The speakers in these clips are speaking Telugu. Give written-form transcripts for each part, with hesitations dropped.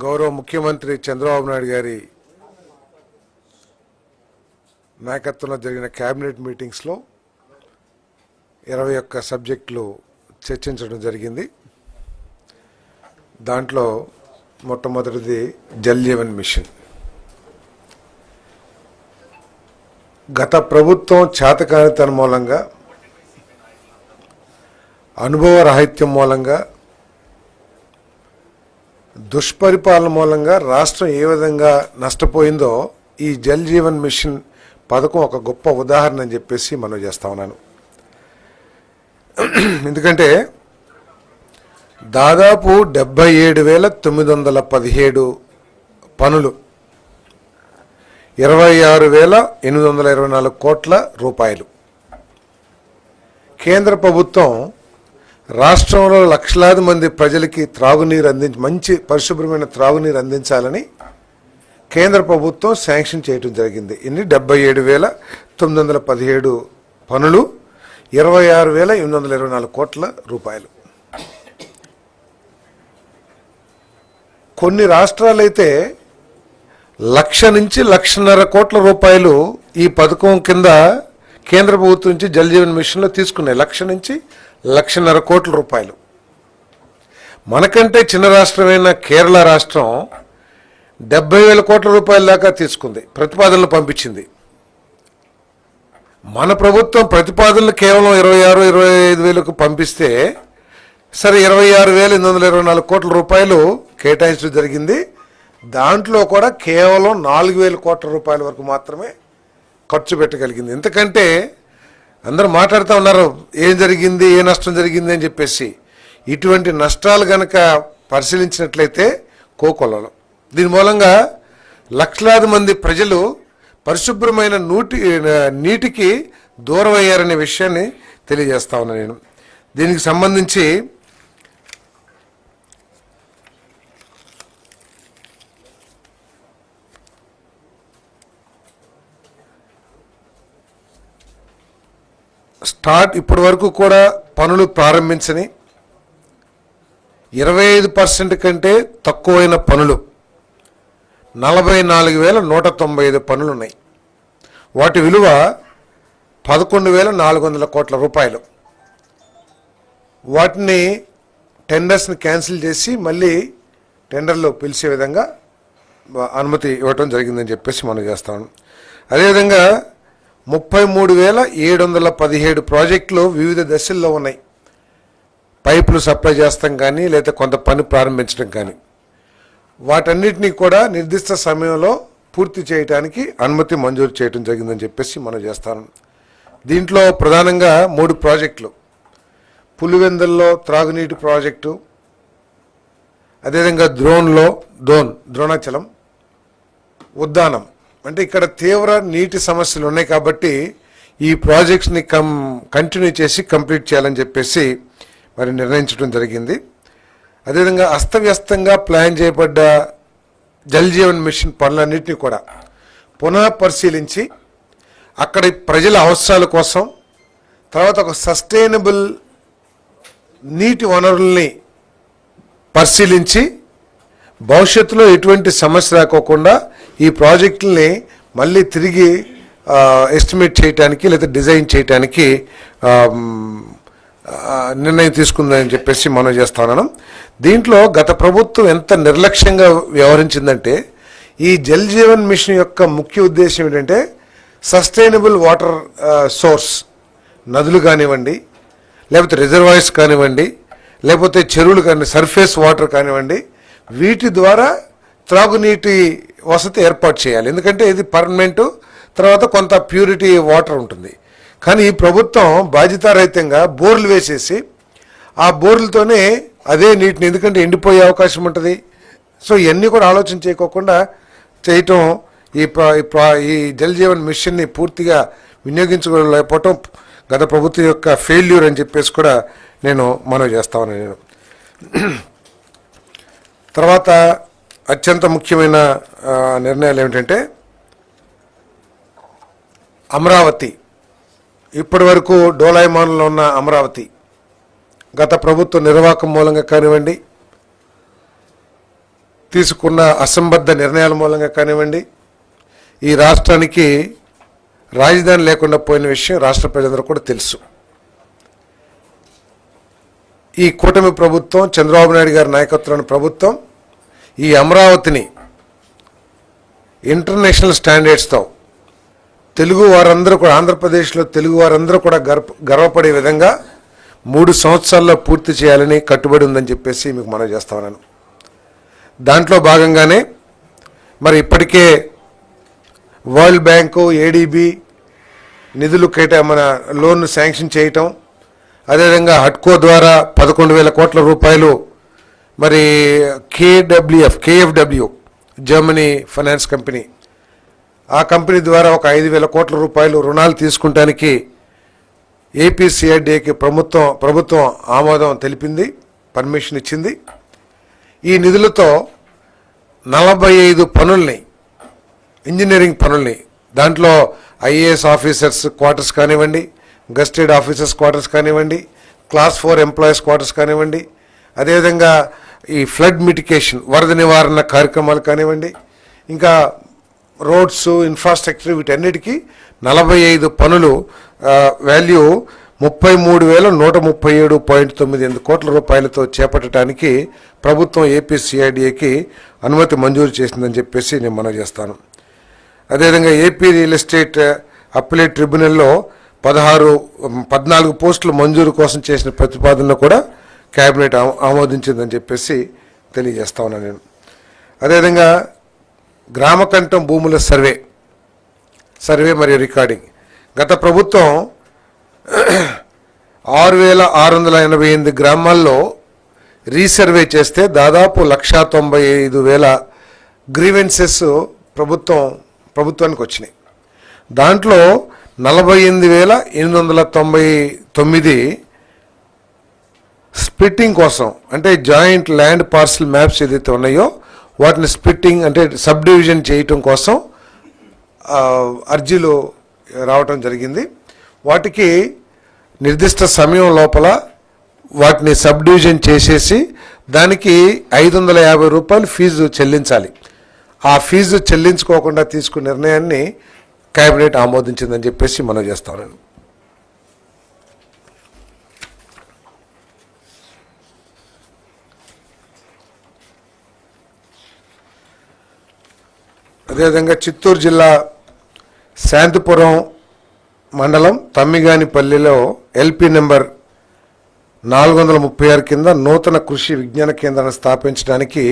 గౌరవ ముఖ్యమంత్రి చంద్రబాబు నాయుడు గారి నాయకత్వంలో జరిగిన కేబినెట్ మీటింగ్స్లో 21 సబ్జెక్టులు చర్చించడం జరిగింది. దాంట్లో మొట్టమొదటిది జల్ జీవన్ మిషన్. గత ప్రభుత్వం చేతకానితనం మూలంగా, అనుభవ రాహిత్యం మూలంగా, దుష్పరిపాలన మూలంగా రాష్ట్రం ఏ విధంగా నష్టపోయిందో ఈ జల్ జీవన్ మిషన్ పథకం ఒక గొప్ప ఉదాహరణ అని చెప్పేసి మనం చేస్తా ఉన్నాను. ఎందుకంటే దాదాపు 77,917 పనులు, 26,824 కోట్ల రూపాయలు. కేంద్ర ప్రభుత్వం రాష్ట్రంలో లక్షలాది మంది ప్రజలకి త్రాగునీరు మంచి పరిశుభ్రమైన త్రాగునీరు అందించాలని కేంద్ర ప్రభుత్వం శాంక్షన్ చేయడం జరిగింది. ఇన్ని 77,917 పనులు, 26,824 కోట్ల రూపాయలు. కొన్ని రాష్ట్రాలైతే 1,00,000 నుంచి 1,50,000 కోట్ల రూపాయలు ఈ పథకం కింద కేంద్ర ప్రభుత్వం నుంచి జల్ జీవన్ మిషన్లో తీసుకున్నాయి. 1,00,000 నుంచి 1,50,000 కోట్ల రూపాయలు. మనకంటే చిన్న రాష్ట్రమైన కేరళ రాష్ట్రం 70,000 కోట్ల రూపాయల దాకా తీసుకుంది, ప్రతిపాదనలు పంపించింది. మన ప్రభుత్వం ప్రతిపాదనలు కేవలం 26,000-25,000కు పంపిస్తే సరే 26,824 కోట్ల రూపాయలు కేటాయించడం జరిగింది. దాంట్లో కూడా కేవలం 4,000 కోట్ల రూపాయల వరకు మాత్రమే ఖర్చు పెట్టగలిగింది. ఎందుకంటే అందరూ మాట్లాడుతూ ఉన్నారు ఏం జరిగింది, ఏ నష్టం జరిగింది అని చెప్పేసి. ఇటువంటి నష్టాలు కనుక పరిశీలించినట్లయితే కోకొల్లలో. దీని మూలంగా లక్షలాది మంది ప్రజలు పరిశుభ్రమైన నీటికి దూరం అయ్యారనే విషయాన్ని తెలియజేస్తా ఉన్నాను నేను. దీనికి సంబంధించి ఇప్పటి వరకు కూడా పనులు ప్రారంభించని 25% కంటే తక్కువైన పనులు 44,195 పనులు ఉన్నాయి. వాటి విలువ 11,400 కోట్ల రూపాయలు. వాటిని టెండర్స్ని క్యాన్సిల్ చేసి మళ్ళీ టెండర్లో పిలిచే విధంగా అనుమతి ఇవ్వటం జరిగిందని చెప్పేసి మనం చేస్తాం. అదేవిధంగా 33,717 ప్రాజెక్టులు వివిధ దశల్లో ఉన్నాయి. పైపులు సప్లై చేస్తాం కానీ లేదా కొంత పని ప్రారంభించడం కానీ వాటన్నిటినీ కూడా నిర్దిష్ట సమయంలో పూర్తి చేయడానికి అనుమతి మంజూరు చేయడం జరిగిందని చెప్పేసి మనం చేస్తాను. దీంట్లో ప్రధానంగా 3 ప్రాజెక్టులు: పులివెందుల్లో త్రాగునీటి ప్రాజెక్టు, అదేవిధంగా ద్రోణాచలం, ఉద్దానం. అంటే ఇక్కడ తీవ్ర నీటి సమస్యలు ఉన్నాయి కాబట్టి ఈ ప్రాజెక్ట్స్ని కంటిన్యూ చేసి కంప్లీట్ చేయాలని చెప్పేసి మరి నిర్ణయించడం జరిగింది. అదేవిధంగా అస్తవ్యస్తంగా ప్లాన్ చేయబడ్డ జల్ జీవన్ మిషన్ పనులన్నింటినీ కూడా పునః పరిశీలించి అక్కడ ప్రజల అవసరాల కోసం, తర్వాత ఒక సస్టైనబుల్ నీటి వనరుల్ని పరిశీలించి భవిష్యత్తులో ఎటువంటి సమస్య రాకోకుండా ఈ ప్రాజెక్టుల్ని మళ్ళీ తిరిగి ఎస్టిమేట్ చేయడానికి లేదా డిజైన్ చేయడానికి నిర్ణయం తీసుకుందని చెప్పేసి మనం చేస్తున్నాను. దీంట్లో గత ప్రభుత్వం ఎంత నిర్లక్ష్యంగా వ్యవహరించిందంటే, ఈ జల్ జీవన్ మిషన్ యొక్క ముఖ్య ఉద్దేశం ఏంటంటే సస్టైనబుల్ వాటర్ సోర్స్, నదులు కానివ్వండి, లేకపోతే రిజర్వాయర్స్ కానివ్వండి, లేకపోతే చెరువులు కానీ సర్ఫేస్ వాటర్ కానివ్వండి, వీటి ద్వారా త్రాగునీటి వసతి ఏర్పాటు చేయాలి. ఎందుకంటే ఇది పర్మనెంట్, తర్వాత కొంత ప్యూరిటీ వాటర్ ఉంటుంది. కానీ ఈ ప్రభుత్వం బాధ్యతారహితంగా బోర్లు వేసేసి ఆ బోర్లతోనే అదే నీటిని, ఎందుకంటే ఎండిపోయే అవకాశం ఉంటుంది. సో ఇవన్నీ కూడా ఆలోచన చేయకోకుండా చేయటం ఈ జల్ జీవన్ మిషన్ని పూర్తిగా వినియోగించుకోలేకపోవటం గత ప్రభుత్వం యొక్క ఫెయిల్యూర్ అని చెప్పేసి కూడా నేను మనవి చేస్తా ఉన్నాను. నేను తర్వాత అత్యంత ముఖ్యమైన నిర్ణయాలు ఏమిటంటే, అమరావతి, ఇప్పటి వరకు డోలాయమానంలో ఉన్న అమరావతి గత ప్రభుత్వ నిర్వాహకం మూలంగా కానివ్వండి, తీసుకున్న అసంబద్ధ నిర్ణయాల మూలంగా కానివ్వండి, ఈ రాష్ట్రానికి రాజధాని లేకుండా పోయిన విషయం రాష్ట్ర ప్రజలందరూ కూడా తెలుసు. ఈ కూటమి ప్రభుత్వం, చంద్రబాబు నాయుడు గారి నాయకత్వంలోని ప్రభుత్వం ఈ అమరావతిని ఇంటర్నేషనల్ స్టాండర్డ్స్తో తెలుగు వారందరూ కూడా, ఆంధ్రప్రదేశ్లో తెలుగు వారందరూ కూడా గర్వపడే విధంగా 3 సంవత్సరాల్లో పూర్తి చేయాలని కట్టుబడి ఉందని చెప్పేసి మీకు మనవి చేస్తా ఉన్నాను. దాంట్లో భాగంగానే మరి ఇప్పటికే వరల్డ్ బ్యాంకు, ఏడీబీ నిధులు మన లోన్ శాంక్షన్ చేయటం, అదేవిధంగా హడ్కో ద్వారా 11,000 కోట్ల రూపాయలు, మరి కేఎఫ్డబ్ల్యూ జర్మనీ ఫైనాన్స్ కంపెనీ, ఆ కంపెనీ ద్వారా ఒక 5,000 కోట్ల రూపాయలు రుణాలు తీసుకుంటానికి ఏపీసీఐడిఏకి ప్రభుత్వం ఆమోదం తెలిపింది, పర్మిషన్ ఇచ్చింది. ఈ నిధులతో 45 పనుల్ని, ఇంజనీరింగ్ పనుల్ని, దాంట్లో ఐఏఎస్ ఆఫీసర్స్ క్వార్టర్స్ కానివ్వండి, గస్టెడ్ ఆఫీసర్స్ క్వార్టర్స్ కానివ్వండి, క్లాస్ 4 ఎంప్లాయీస్ క్వార్టర్స్ కానివ్వండి, అదేవిధంగా ఈ ఫ్లడ్ మిటిగేషన్ వరద నివారణ కార్యక్రమాలు కానివ్వండి, ఇంకా రోడ్స్, ఇన్ఫ్రాస్ట్రక్చర్, వీటన్నిటికీ 45 పనులు వాల్యూ 33,137.98 కోట్ల రూపాయలతో చేపట్టడానికి ప్రభుత్వం ఏపీసీఐడిఏకి అనుమతి మంజూరు చేసిందని చెప్పేసి నేను మనవి చేస్తాను. అదేవిధంగా ఏపీ రియల్ ఎస్టేట్ అప్పీలేట్ ట్రిబ్యునల్లో 14 పోస్టుల మంజూరు కోసం చేసిన ప్రతిపాదనను కూడా కేబినెట్ ఆమోదించిందని చెప్పేసి తెలియజేస్తా ఉన్నాను నేను. అదేవిధంగా గ్రామకంఠం భూముల సర్వే మరియు రికార్డింగ్, గత ప్రభుత్వం 6,685 గ్రామాల్లో రీసర్వే చేస్తే దాదాపు 1,95,000 గ్రీవెన్సెస్ ప్రభుత్వానికి వచ్చినాయి. దాంట్లో 48,899 స్ప్లిట్టింగ్ కోసం, అంటే జాయింట్ ల్యాండ్ పార్సల్ మ్యాప్స్ ఏదైతే ఉన్నాయో వాటిని స్ప్లిట్టింగ్ అంటే సబ్ డివిజన్ చేయటం కోసం అర్జీలు రావటం జరిగింది. వాటికి నిర్దిష్ట సమయం లోపల వాటిని సబ్ డివిజన్ చేసేసి దానికి 550 రూపాయలు ఫీజు చెల్లించాలి. ఆ ఫీజు చెల్లించుకోకుండా తీసుకున్న నిర్ణయాన్ని కేబినెట్ ఆమోదించిందని చెప్పేసి మనం చేస్తాను. అదేవిధంగా చిత్తూరు జిల్లా శాంతిపురం మండలం తమ్మిగానిపల్లిలో ఎల్పీ నెంబర్ 436 కింద నూతన కృషి విజ్ఞాన కేంద్రాన్ని స్థాపించడానికి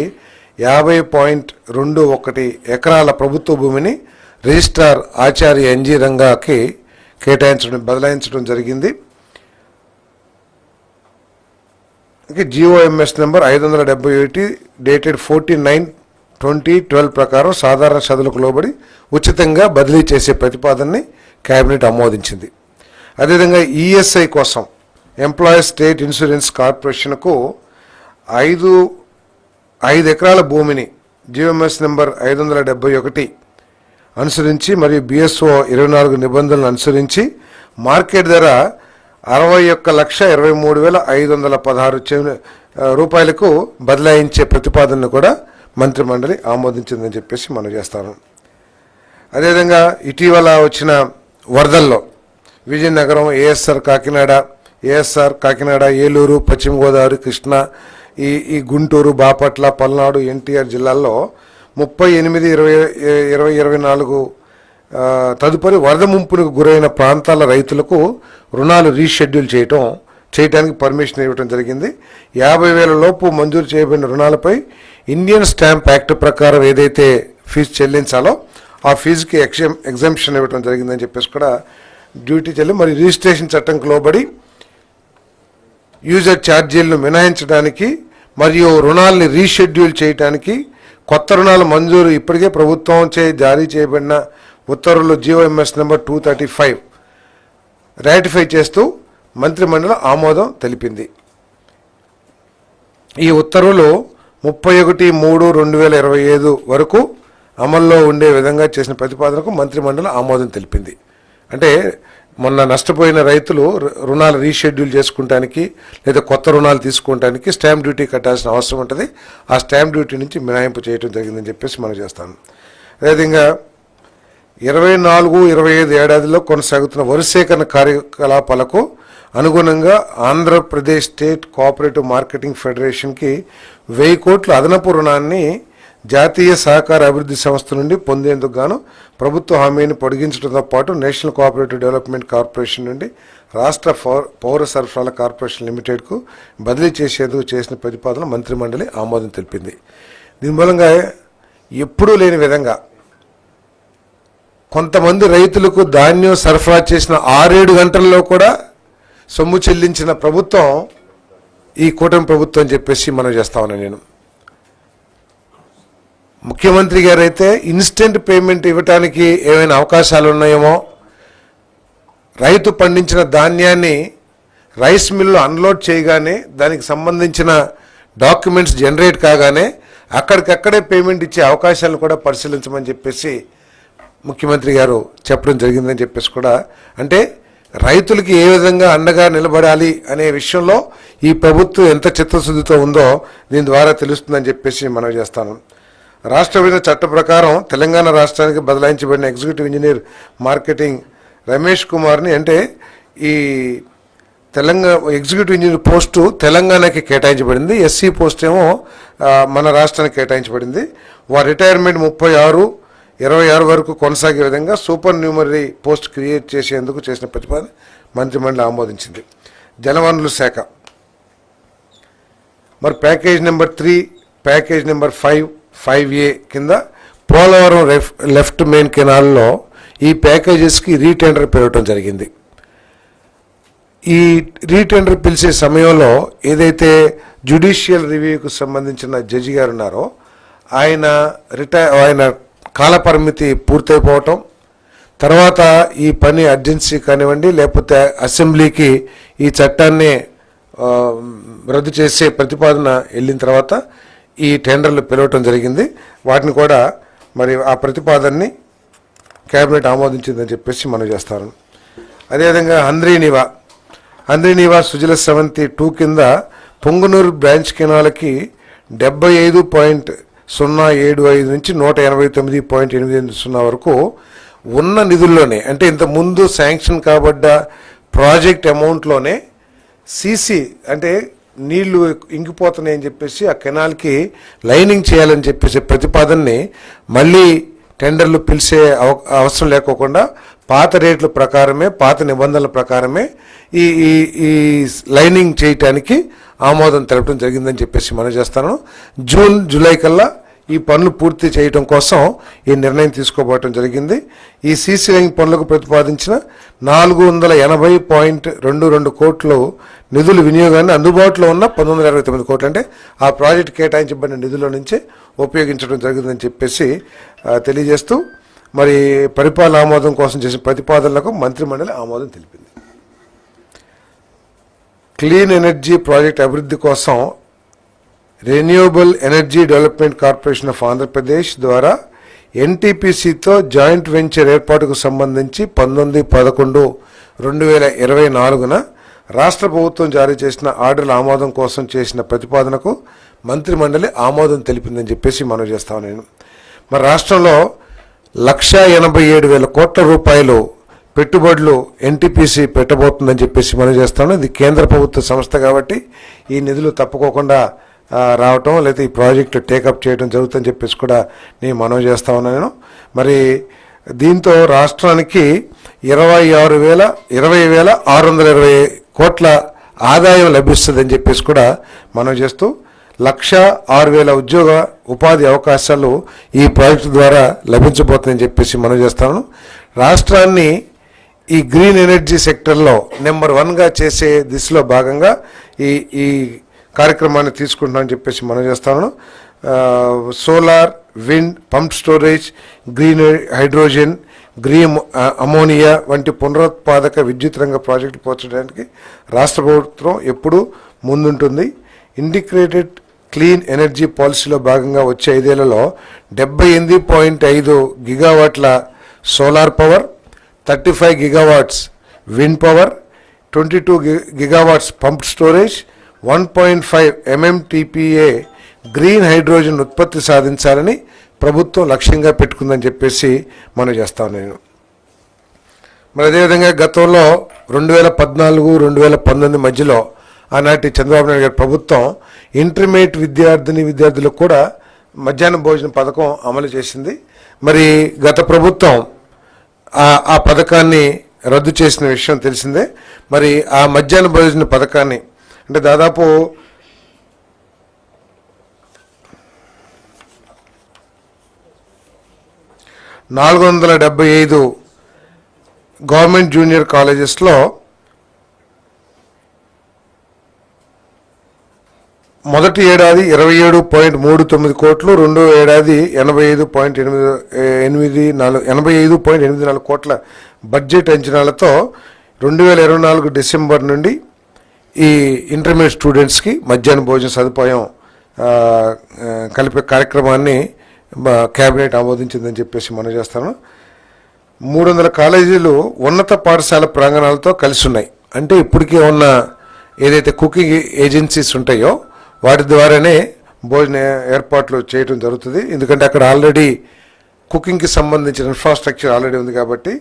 50.21 ఎకరాల ప్రభుత్వ భూమిని రిజిస్ట్రార్ ఆచార్య ఎన్జీ రంగాకి బదలాయించడం జరిగింది. జిఓఎంఎస్ నెంబర్ 571 డేటెడ్ 14/9/2012 ప్రకారం సాధారణ షరతులకు లోబడి ఉచితంగా బదిలీ చేసే ప్రతిపాదనని కేబినెట్ ఆమోదించింది. అదేవిధంగా ఈఎస్ఐ కోసం ఎంప్లాయీస్ స్టేట్ ఇన్సూరెన్స్ కార్పొరేషన్కు 5 ఎకరాల భూమిని జిఓఎంఎస్ నెంబర్ 571 అనుసరించి మరియు బిఎస్ఓ 24 నిబంధనలను అనుసరించి మార్కెట్ ధర 61,23,516 రూపాయలకు బదలాయించే ప్రతిపాదనను కూడా మంత్రిమండలి ఆమోదించిందని చెప్పేసి మనం చేస్తాను. అదేవిధంగా ఇటీవల వచ్చిన వరదల్లో విజయనగరం, ఏఎస్ఆర్ కాకినాడ, ఏలూరు, పశ్చిమ గోదావరి, కృష్ణా, ఈ గుంటూరు, బాపట్ల, పల్నాడు, ఎన్టీఆర్ జిల్లాల్లో 38/20/24 తదుపరి వరద ముంపునకు గురైన ప్రాంతాల రైతులకు రుణాలు రీషెడ్యూల్ చేయడానికి పర్మిషన్ ఇవ్వడం జరిగింది. 50,000 లోపు మంజూరు చేయబడిన రుణాలపై ఇండియన్ స్టాంప్ యాక్ట్ ప్రకారం ఏదైతే ఫీజు చెల్లించాలో ఆ ఫీజుకి ఎగ్జంప్షన్ ఇవ్వడం జరిగిందని చెప్పేసి కూడా డ్యూటీ మరి రిజిస్ట్రేషన్ చట్టంకు లోబడి యూజర్ ఛార్జీలను మినహాయించడానికి మరియు రుణాలని రీషెడ్యూల్ చేయడానికి కొత్త రుణాల మంజూరు ఇప్పటికే ప్రభుత్వంచే జారీ చేయబడిన ఉత్తర్వులు జిఓఎంఎస్ నెంబర్ 235 రాటిఫై చేస్తూ మంత్రిమండలి ఆమోదం తెలిపింది. ఈ ఉత్తర్వులు 31/3/2025 వరకు అమల్లో ఉండే విధంగా చేసిన ప్రతిపాదనకు మంత్రిమండలి ఆమోదం తెలిపింది. అంటే మొన్న నష్టపోయిన రైతులు రుణాలు రీషెడ్యూల్ చేసుకుంటానికి లేదా కొత్త రుణాలు తీసుకోవడానికి స్టాంప్ డ్యూటీ కట్టాల్సిన అవసరం ఉంటుంది. ఆ స్టాంప్ డ్యూటీ నుంచి మినహాయింపు చేయడం జరిగిందని చెప్పేసి మనం చేస్తాను. అదేవిధంగా 24-25 ఏడాదిలో కొనసాగుతున్న వరి సేకరణ కార్యకలాపాలకు అనుగుణంగా ఆంధ్రప్రదేశ్ స్టేట్ కోఆపరేటివ్ మార్కెటింగ్ ఫెడరేషన్కి 1000 కోట్ల అదనపు రుణాన్ని జాతీయ సహకార అభివృద్ధి సంస్థ నుండి పొందేందుకు గాను ప్రభుత్వ హామీని పొడిగించడంతో పాటు నేషనల్ కోఆపరేటివ్ డెవలప్మెంట్ కార్పొరేషన్ నుండి రాష్ట్ర పౌర సరఫరాల కార్పొరేషన్ లిమిటెడ్కు బదిలీ చేసేందుకు చేసిన ప్రతిపాదన మంత్రిమండలి ఆమోదం తెలిపింది. దీని మూలంగా ఎప్పుడూ లేని విధంగా కొంతమంది రైతులకు ధాన్యం సరఫరా చేసిన 6-7 గంటల్లో కూడా సొమ్ము చెల్లించిన ప్రభుత్వం ఈ కూటమి ప్రభుత్వం అని చెప్పేసి మనం చేస్తా ఉన్నాను. నేను ముఖ్యమంత్రి గారు అయితే ఇన్స్టెంట్ పేమెంట్ ఇవ్వటానికి ఏమైనా అవకాశాలు ఉన్నాయేమో, రైతు పండించిన ధాన్యాన్ని రైస్ మిల్లు అన్లోడ్ చేయగానే దానికి సంబంధించిన డాక్యుమెంట్స్ జనరేట్ కాగానే అక్కడికక్కడే పేమెంట్ ఇచ్చే అవకాశాలను కూడా పరిశీలించమని చెప్పేసి ముఖ్యమంత్రి గారు చెప్పడం జరిగిందని చెప్పేసి కూడా, అంటే రైతులకి ఏ విధంగా అండగా నిలబడాలి అనే విషయంలో ఈ ప్రభుత్వం ఎంత చిత్తశుద్ధితో ఉందో దీని ద్వారా తెలుస్తుందని చెప్పేసి మనం చేస్తాను. రాష్ట్ర విభజన చట్ట ప్రకారం తెలంగాణ రాష్ట్రానికి బదలాయించబడిన ఎగ్జిక్యూటివ్ ఇంజనీర్ మార్కెటింగ్ రమేష్ కుమార్ని, అంటే ఈ తెలంగాణ ఎగ్జిక్యూటివ్ ఇంజనీర్ పోస్టు తెలంగాణకి కేటాయించబడింది, ఎస్సీ పోస్ట్ ఏమో మన రాష్ట్రానికి కేటాయించబడింది. వారి రిటైర్మెంట్ 36-26 వరకు కొనసాగే విధంగా సూపర్ న్యూమరీ పోస్ట్ క్రియేట్ చేసేందుకు చేసిన ప్రతిపాదన మంత్రిమండలి ఆమోదించింది. జలవనరుల శాఖ మరి package number 3, package number 5A కింద పోలవరం లెఫ్ట్ మెయిన్ కెనాల్లో ఈ ప్యాకేజెస్కి రీటెండర్ పిలవటం జరిగింది. ఈ రీటెండర్ పిలిచే సమయంలో ఏదైతే జ్యుడిషియల్ రివ్యూకు సంబంధించిన జడ్జి గారు ఉన్నారో ఆయన కాలపరిమితి పూర్తయిపోవటం, తర్వాత ఈ పని అర్జెన్సీ కానివ్వండి లేకపోతే అసెంబ్లీకి ఈ చట్టాన్ని రద్దు చేసే ప్రతిపాదన వెళ్ళిన తర్వాత ఈ టెండర్లు పిలవటం జరిగింది. వాటిని కూడా మరి ఆ ప్రతిపాదనని కేబినెట్ ఆమోదించిందని చెప్పేసి మనం చేస్తాను. అదేవిధంగా హంద్రీనీవా సుజల సెవెంతి 2 కింద పొంగునూరు బ్రాంచ్ కెనాల్కి 75.075 నుంచి 189.880 వరకు ఉన్న నిధుల్లోనే, అంటే ఇంత ముందు శాంక్షన్ కాబడ్డ ప్రాజెక్ట్ అమౌంట్లోనే సీసీ అంటే నీళ్లు ఇంకిపోతున్నాయని చెప్పేసి ఆ కెనాల్కి లైనింగ్ చేయాలని చెప్పేసి ప్రతిపాదనని మళ్ళీ టెండర్లు పిలిచే అవసరం లేకోకుండా పాత రేట్ల ప్రకారమే, పాత నిబంధనల ప్రకారమే ఈ ఈ లైనింగ్ చేయటానికి ఆమోదం తెలపడం జరిగిందని చెప్పేసి మనం చేస్తాను. జూలై కల్లా ఈ పనులు పూర్తి చేయడం కోసం ఈ నిర్ణయం తీసుకోబోవటం జరిగింది. ఈ సీసీ లైన్ పనులకు ప్రతిపాదించిన 480.22 కోట్లు నిధుల వినియోగాన్ని అందుబాటులో ఉన్న 1929 కోట్లు, అంటే ఆ ప్రాజెక్టు కేటాయించబడిన నిధుల నుంచే ఉపయోగించడం జరిగిందని చెప్పేసి తెలియజేస్తూ మరి పరిపాలన ఆమోదం కోసం చేసిన ప్రతిపాదనలకు మంత్రిమండలి ఆమోదం తెలిపింది. క్లీన్ ఎనర్జీ ప్రాజెక్ట్ అభివృద్ధి కోసం renewable energy development corporation of Andhra Pradesh ద్వారా ఎన్టీపీసీతో జాయింట్ వెంచర్ ఏర్పాటుకు సంబంధించి 19/11/2024 రాష్ట్ర ప్రభుత్వం జారీ చేసిన ఆర్డర్ల ఆమోదం కోసం చేసిన ప్రతిపాదనకు మంత్రిమండలి ఆమోదం తెలిపిందని చెప్పేసి మనం చేస్తాను. నేను మరి రాష్ట్రంలో 1,87,000 కోట్ల రూపాయలు పెట్టుబడులు ఎన్టీపీసీ పెట్టబోతుందని చెప్పేసి మనం చేస్తాను. ఇది కేంద్ర ప్రభుత్వ సంస్థ కాబట్టి ఈ నిధులు తప్పుకోకుండా రావటం లేదా ఈ ప్రాజెక్టు టేకప్ చేయడం జరుగుతుందని చెప్పేసి కూడా నేను మనవి చేస్తా ఉన్నాను. మరి దీంతో రాష్ట్రానికి 20,620 కోట్ల ఆదాయం లభిస్తుందని చెప్పేసి కూడా మనం చేస్తూ 1,06,000 ఉపాధి అవకాశాలు ఈ ప్రాజెక్టు ద్వారా లభించబోతుందని చెప్పేసి మనం చేస్తాను. రాష్ట్రాన్ని ఈ గ్రీన్ ఎనర్జీ సెక్టర్లో నెంబర్ 1గా చేసే దిశలో భాగంగా ఈ కార్యక్రమాన్ని తీసుకుంటున్నామని చెప్పేసి మనం చేస్తాను. Solar, wind, pump storage, green hydrogen, green ammonia వంటి పునరుత్పాదక విద్యుత్ రంగ ప్రాజెక్టులు పోర్చడానికి రాష్ట్ర ప్రభుత్వం ఎప్పుడూ ముందుంటుంది. ఇంటిగ్రేటెడ్ క్లీన్ ఎనర్జీ పాలసీలో భాగంగా వచ్చే 5 ఏళ్లలో 78.5 గిగావాట్ల solar power, 35 gigawatts wind power, 22 gigawatts pumped storage, 1.5 MMTPA green hydrogen ఉత్పత్తి సాధించాలని ప్రభుత్వం లక్ష్యంగా పెట్టుకుందని చెప్పేసి మనం చేస్తాను నేను. మరి అదేవిధంగా గతంలో 2014-2019 మధ్యలో ఆనాటి చంద్రబాబు నాయుడు గారి ప్రభుత్వం ఇంటర్మీడియట్ విద్యార్థులకు కూడా మధ్యాహ్న భోజన పథకం అమలు చేసింది. మరి గత ప్రభుత్వం ఆ పథకాన్ని రద్దు చేసిన విషయం తెలిసిందే. మరి ఆ మధ్యాహ్న భోజన పథకాన్ని అంటే దాదాపు 475 గవర్నమెంట్ జూనియర్ కాలేజెస్లో మొదటి ఏడాది 27.39 కోట్లు, రెండో ఏడాది 85.84 కోట్ల బడ్జెట్ అంచనాలతో 2024 డిసెంబర్ నుండి ఈ ఇంటర్మీడియట్ స్టూడెంట్స్కి మధ్యాహ్న భోజన సదుపాయం కలిపే కార్యక్రమాన్ని కేబినెట్ ఆమోదించిందని చెప్పేసి మనం చేస్తాను. 300 కాలేజీలు ఉన్నత పాఠశాల ప్రాంగణాలతో కలిసి ఉన్నాయి. అంటే ఇప్పటికే ఉన్న ఏదైతే కుకింగ్ ఏజెన్సీస్ ఉంటాయో వాటి ద్వారానే భోజన ఏర్పాట్లు చేయడం జరుగుతుంది. ఎందుకంటే అక్కడ ఆల్రెడీ కుకింగ్కి సంబంధించిన ఇన్ఫ్రాస్ట్రక్చర్ ఆల్రెడీ ఉంది కాబట్టి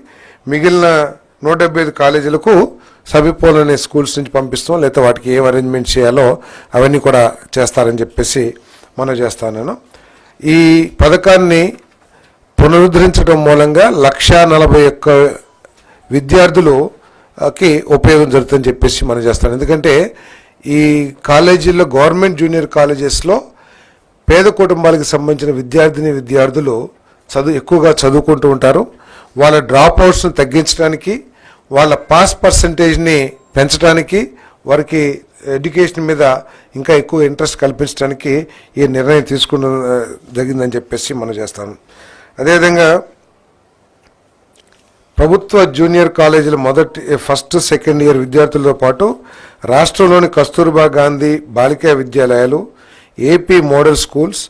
మిగిలిన 175 కాలేజీలకు సమీపంలోని స్కూల్స్ నుంచి పంపిస్తాం, లేదా వాటికి ఏం అరేంజ్మెంట్ చేయాలో అవన్నీ కూడా చేస్తారని చెప్పేసి మనం చేస్తాను నేను. ఈ పథకాన్ని పునరుద్ధరించడం మూలంగా 141 విద్యార్థులకి ఉపయోగం జరుగుతుందని చెప్పేసి మనం చేస్తాం. ఎందుకంటే ఈ కాలేజీల్లో గవర్నమెంట్ జూనియర్ కాలేజెస్లో పేద కుటుంబాలకు సంబంధించిన విద్యార్థులు ఎక్కువగా చదువుకుంటూ ఉంటారు. వాళ్ళ డ్రాప్ అవుట్స్ని తగ్గించడానికి, వాళ్ళ పాస్ పర్సంటేజ్ని పెంచడానికి, వారికి ఎడ్యుకేషన్ మీద ఇంకా ఎక్కువ ఇంట్రెస్ట్ కల్పించడానికి ఈ నిర్ణయం తీసుకున్న జరిగిందని చెప్పేసి మనం చేస్తాను. అదేవిధంగా ప్రభుత్వ జూనియర్ కాలేజీల ఫస్ట్ సెకండ్ ఇయర్ విద్యార్థులతో పాటు రాష్ట్రంలోని కస్తూర్బా గాంధీ బాలికా విద్యాలయాలు, ఏపీ మోడల్ స్కూల్స్,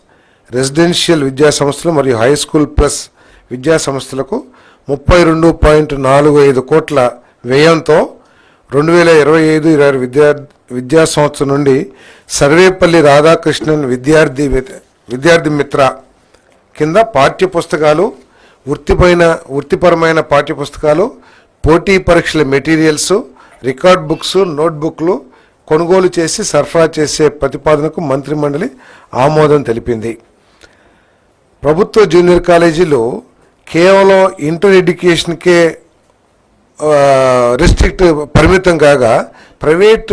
రెసిడెన్షియల్ విద్యా సంస్థలు మరియు హై స్కూల్ ప్లస్ విద్యా సంస్థలకు 32.45 కోట్ల వ్యయంతో 2025-26 విద్యా సంవత్సరం నుండి సర్వేపల్లి రాధాకృష్ణన్ విద్యార్థి మిత్ర కింద పాఠ్యపుస్తకాలు, వృత్తిపరమైన పాఠ్యపుస్తకాలు, పోటీ పరీక్షల మెటీరియల్స్, రికార్డ్ బుక్స్, నోట్బుక్లు కొనుగోలు చేసి సరఫరా చేసే ప్రతిపాదనకు మంత్రిమండలి ఆమోదం తెలిపింది. ప్రభుత్వ జూనియర్ కాలేజీలు కేవలం ఇంటర్ ఎడ్యుకేషన్కే పరిమితం కాగా ప్రైవేట్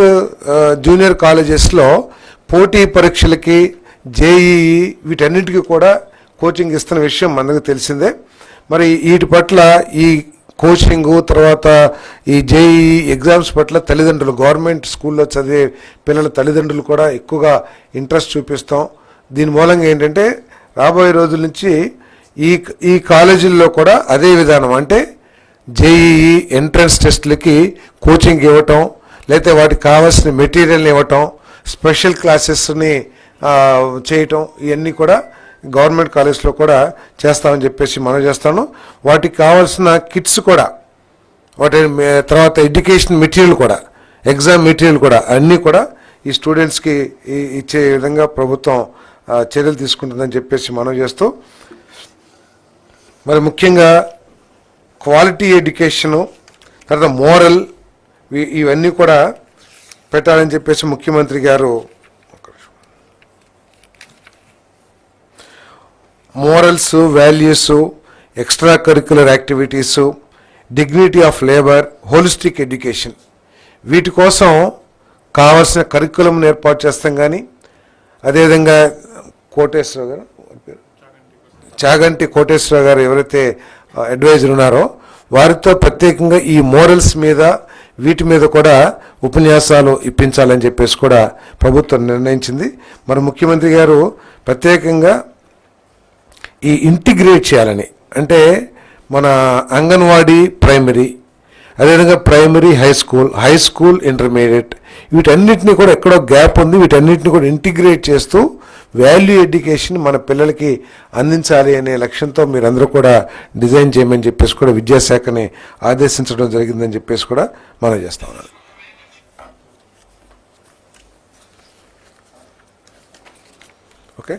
జూనియర్ కాలేజెస్లో పోటీ పరీక్షలకి, జేఈఈ వీటన్నిటికీ కూడా కోచింగ్ ఇస్తున్న విషయం మనకు తెలిసిందే. మరి వీటి పట్ల ఈ కోచింగు తర్వాత ఈ జేఈఈ ఎగ్జామ్స్ పట్ల తల్లిదండ్రులు, గవర్నమెంట్ స్కూల్లో చదివే పిల్లల తల్లిదండ్రులు కూడా ఎక్కువగా ఇంట్రెస్ట్ చూపిస్తాం. దీని మూలంగా ఏంటంటే రాబోయే రోజుల నుంచి ఈ కాలేజీల్లో కూడా అదే విధానం, అంటే జేఈఈ ఎంట్రన్స్ టెస్ట్లకి కోచింగ్ ఇవ్వటం, లేకపోతే వాటికి కావాల్సిన మెటీరియల్ని ఇవ్వటం, స్పెషల్ క్లాసెస్ని చేయటం, ఇవన్నీ కూడా గవర్నమెంట్ కాలేజ్లో కూడా చేస్తామని చెప్పేసి మనం చేస్తాను. వాటికి కావాల్సిన కిట్స్ కూడా, వాటి తర్వాత ఎడ్యుకేషన్ మెటీరియల్ కూడా, ఎగ్జామ్ మెటీరియల్ కూడా అన్నీ కూడా ఈ స్టూడెంట్స్కి ఇచ్చే విధంగా ప్రభుత్వం చర్యలు తీసుకుంటుందని చెప్పేసి మనం చేస్తూ, మరి ముఖ్యంగా క్వాలిటీ ఎడ్యుకేషను, తర్వాత మోరల్, ఇవన్నీ కూడా పెట్టాలని చెప్పేసి ముఖ్యమంత్రి గారు morals, values, extra curricular activities, dignity of labour, holistic education, వీటి కోసం కావాల్సిన కరిక్యులంను ఏర్పాటు చేస్తాం. కానీ అదేవిధంగా చాగంటి కోటేశ్వరరావు గారు ఎవరైతే అడ్వైజర్ ఉన్నారో వారితో ప్రత్యేకంగా ఈ మోరల్స్ మీద వీటి మీద కూడా ఉపన్యాసాలు ఇప్పించాలని చెప్పేసి కూడా ప్రభుత్వం నిర్ణయించింది. మరి ముఖ్యమంత్రి గారు ప్రత్యేకంగా ఈ ఇంటిగ్రేట్ చేయాలని, అంటే మన అంగన్వాడీ ప్రైమరీ, అదేవిధంగా ప్రైమరీ హై స్కూల్ ఇంటర్మీడియట్, వీటన్నిటిని కూడా ఎక్కడో గ్యాప్ ఉంది, వీటన్నిటిని కూడా ఇంటిగ్రేట్ చేస్తూ వాల్యూ ఎడ్యుకేషన్ మన పిల్లలకి అందించాలి అనే లక్ష్యంతో మీరందరూ కూడా డిజైన్ చేయమని చెప్పేసి కూడా విద్యాశాఖని ఆదేశించడం జరిగిందని చెప్పేసి కూడా మనం చేస్తా ఉన్నాను. ఓకే,